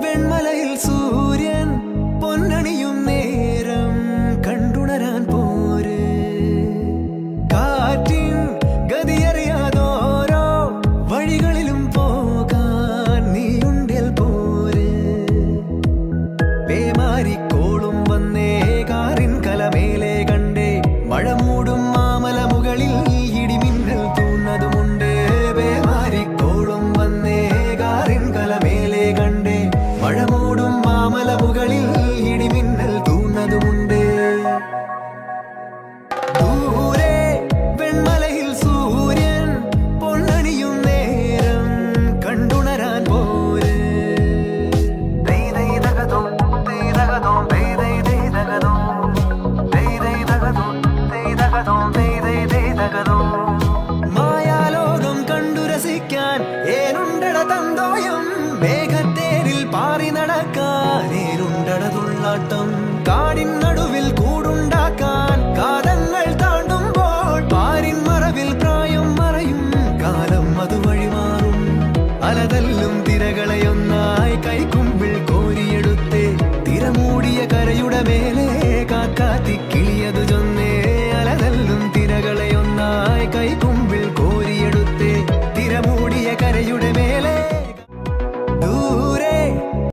വെൺമലയിൽ സൂര്യൻ പൊന്നണിയും നേരം കണ്ടുണരാൻ പോര്. കാറ്റിൻ ഗതിയറിയാതോരോ വഴികളിലും പോകാൻ നീയുണ്ടേൽ പോര്. പേമാരിക്കോളും വന്നേ കാറിൻ കലമേലെ കണ്ടേ മഴ മൂടും മാമല മുകളിൽ ഇടിമിന്നൽ തൂന്നതുമുണ്ട്. പേമാരിക്കോളും വന്നേ കാറിൻ കലമേലെ കണ്ടേ മഴ മൂടും മാമല മുകളിൽ ഇടിമിന്നൽ തൂന്നതുമുണ്ട്. ദൂരെ വെൺമലയിൽ സൂര്യൻ പൊന്നണിയും നേരം കണ്ടുണരാൻ പോര്. മായാലോകം കണ്ടു രസിക്കാൻ ഏനുണ്ടട തന്തോയം. മേഘത്തേരിൽ പാറി നടക്കാൻ ഏനുണ്ടട തുള്ളാട്ടം. കാടിൻ നടുവിൽ കൂടുണ്ടാക്കാൻ കാലങ്ങൾ താണ്ടുമ്പോൾ പാരിൻ മറവിൽ പ്രായം മറയും കാലം അതുവഴി മാറും. അലതല്ലും തിരകളെയൊന്നായി കൈക്കുമ്പിൾ കോരിയെടുത്തേ തിരമൂടിയ കരയുടെ മേൽ